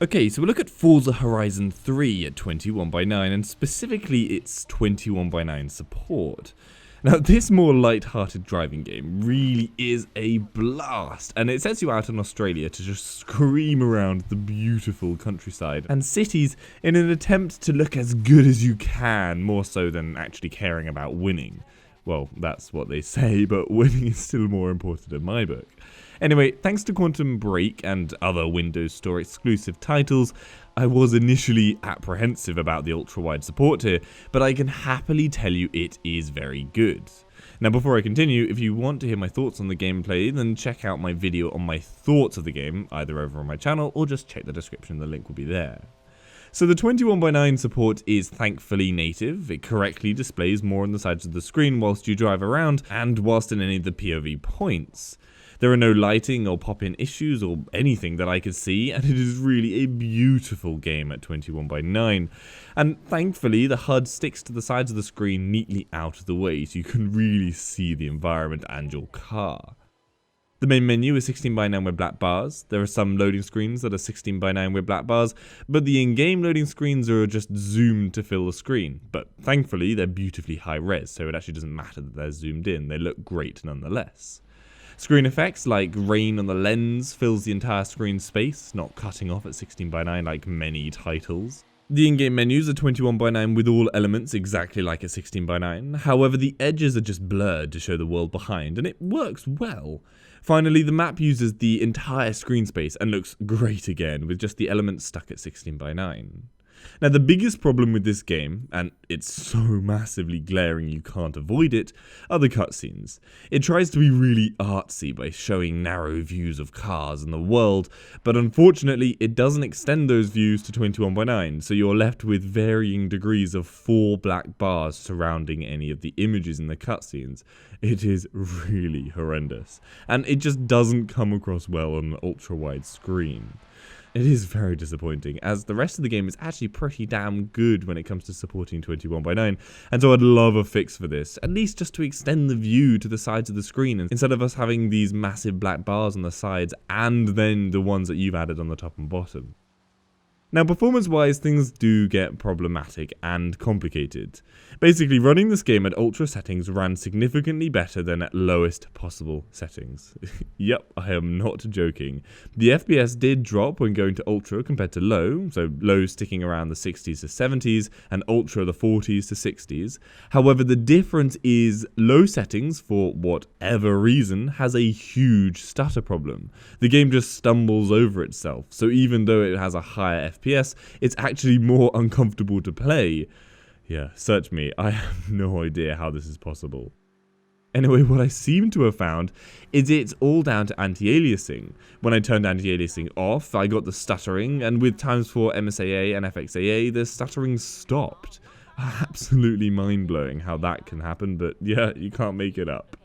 Okay, so we'll look at Forza Horizon 3 at 21:9 and specifically its 21:9 support. Now, this more light-hearted driving game really is a blast, and it sets you out in Australia to just scream around the beautiful countryside and cities in an attempt to look as good as you can, more so than actually caring about winning. Well, that's what they say, but winning is still more important in my book. Anyway, thanks to Quantum Break and other Windows Store exclusive titles, I was initially apprehensive about the ultra-wide support here, but I can happily tell you it is very good. Now, before I continue, if you want to hear my thoughts on the gameplay, then check out my video on my thoughts of the game, either over on my channel or just check the description, the link will be there. So the 21:9 support is thankfully native. It correctly displays more on the sides of the screen whilst you drive around and whilst in any of the POV points. There are no lighting or pop-in issues or anything that I could see, and it is really a beautiful game at 21:9. And thankfully, the HUD sticks to the sides of the screen neatly out of the way, so you can really see the environment and your car. The main menu is 16:9 with black bars. There are some loading screens that are 16:9 with black bars, but the in-game loading screens are just zoomed to fill the screen. But thankfully, they're beautifully high res, so it actually doesn't matter that they're zoomed in. They look great nonetheless. Screen effects like rain on the lens fills the entire screen space, not cutting off at 16:9 like many titles. The in-game menus are 21:9 with all elements exactly like at 16:9, however the edges are just blurred to show the world behind, and it works well. Finally, the map uses the entire screen space and looks great again, with just the elements stuck at 16:9. Now, the biggest problem with this game, and it's so massively glaring you can't avoid it, are the cutscenes. It tries to be really artsy by showing narrow views of cars and the world, but unfortunately it doesn't extend those views to 21:9, so you're left with varying degrees of 4 black bars surrounding any of the images in the cutscenes. It is really horrendous, and it just doesn't come across well on an ultra-wide screen. It is very disappointing, as the rest of the game is actually pretty damn good when it comes to supporting 21:9, and so I'd love a fix for this, at least just to extend the view to the sides of the screen, instead of us having these massive black bars on the sides and then the ones that you've added on the top and bottom. Now, performance-wise, things do get problematic and complicated. Basically, running this game at ultra settings ran significantly better than at lowest possible settings. Yep, I am not joking. The FPS did drop when going to ultra compared to low, so low sticking around the 60s to 70s, and ultra the 40s to 60s. However, the difference is low settings, for whatever reason, has a huge stutter problem. The game just stumbles over itself, so even though it has a higher FPS, it's actually more uncomfortable to play. Yeah, search me, I have no idea how this is possible. Anyway, what I seem to have found is it's all down to anti-aliasing. When I turned anti-aliasing off, I got the stuttering, and with times for MSAA and FXAA, the stuttering stopped. Absolutely mind-blowing how that can happen, but yeah, you can't make it up.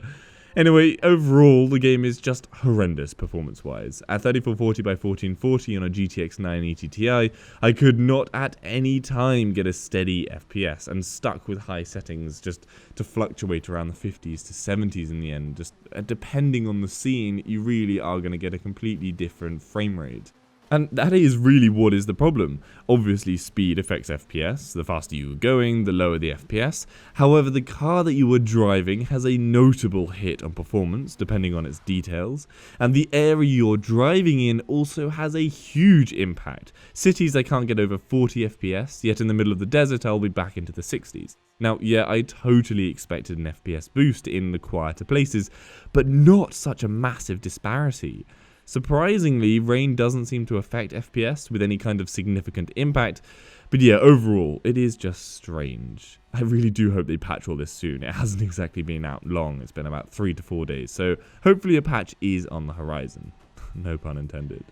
Anyway, overall, the game is just horrendous performance-wise. At 3440 by 1440 on a GTX 980 Ti, I could not at any time get a steady FPS, and stuck with high settings just to fluctuate around the 50s to 70s in the end. Just depending on the scene, you really are going to get a completely different frame rate. And that is really what is the problem. Obviously, speed affects FPS. The faster you are going, the lower the FPS. However, the car that you are driving has a notable hit on performance, depending on its details. And the area you're driving in also has a huge impact. Cities, I can't get over 40 FPS, yet in the middle of the desert, I'll be back into the 60s. Now, yeah, I totally expected an FPS boost in the quieter places, but not such a massive disparity. Surprisingly, rain doesn't seem to affect FPS with any kind of significant impact, but yeah, overall, it is just strange. I really do hope they patch all this soon. It hasn't exactly been out long, it's been about 3 to 4 days, so hopefully a patch is on the horizon. No pun intended.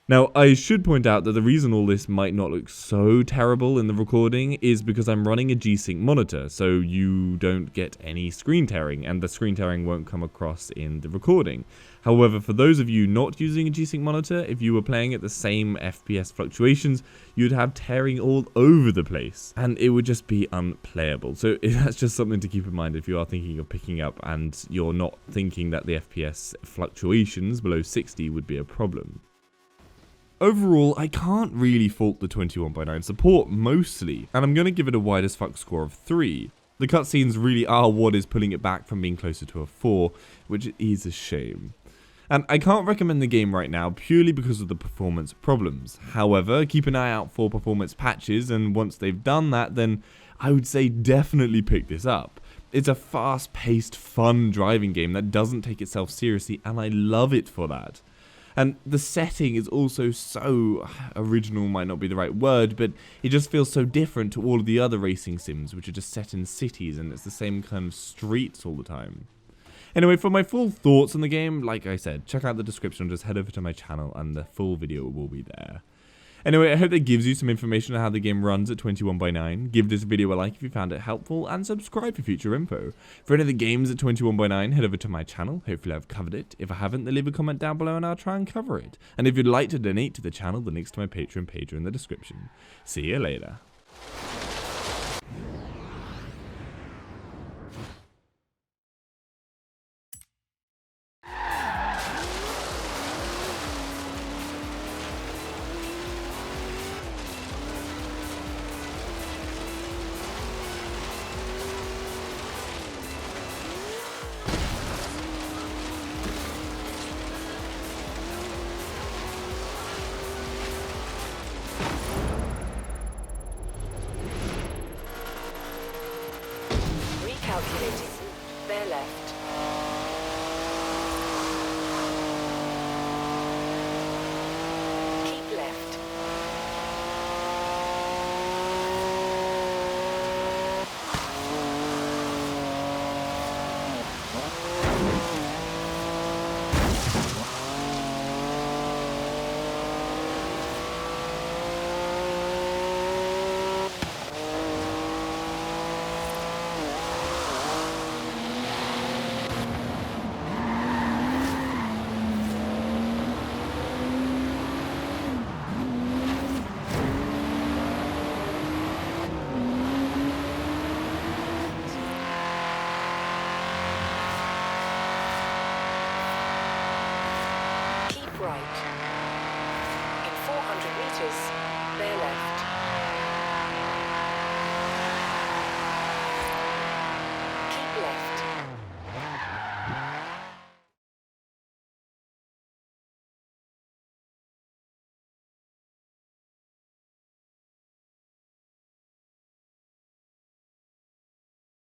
Now, I should point out that the reason all this might not look so terrible in the recording is because I'm running a G-Sync monitor, so you don't get any screen tearing, and the screen tearing won't come across in the recording. However, for those of you not using a G-Sync monitor, if you were playing at the same FPS fluctuations, you'd have tearing all over the place, and it would just be unplayable. So that's just something to keep in mind if you are thinking of picking up and you're not thinking that the FPS fluctuations below 60 would be a problem. Overall, I can't really fault the 21:9 support mostly, and I'm going to give it a WideAsFcuk score of 3. The cutscenes really are what is pulling it back from being closer to a 4, which is a shame. And I can't recommend the game right now purely because of the performance problems. However, keep an eye out for performance patches, and once they've done that, then I would say definitely pick this up. It's a fast-paced, fun driving game that doesn't take itself seriously, and I love it for that. And the setting is also so original, might not be the right word, but it just feels so different to all of the other racing sims, which are just set in cities, and it's the same kind of streets all the time. Anyway, for my full thoughts on the game, like I said, check out the description, just head over to my channel and the full video will be there. Anyway, I hope that gives you some information on how the game runs at 21:9. Give this video a like if you found it helpful, and subscribe for future info. For any of the games at 21:9, head over to my channel, hopefully I've covered it. If I haven't, then leave a comment down below and I'll try and cover it. And if you'd like to donate to the channel, the links to my Patreon page are in the description. See you later. Calculating. Bear left. Keep left. Right. In 400 meters, bear left.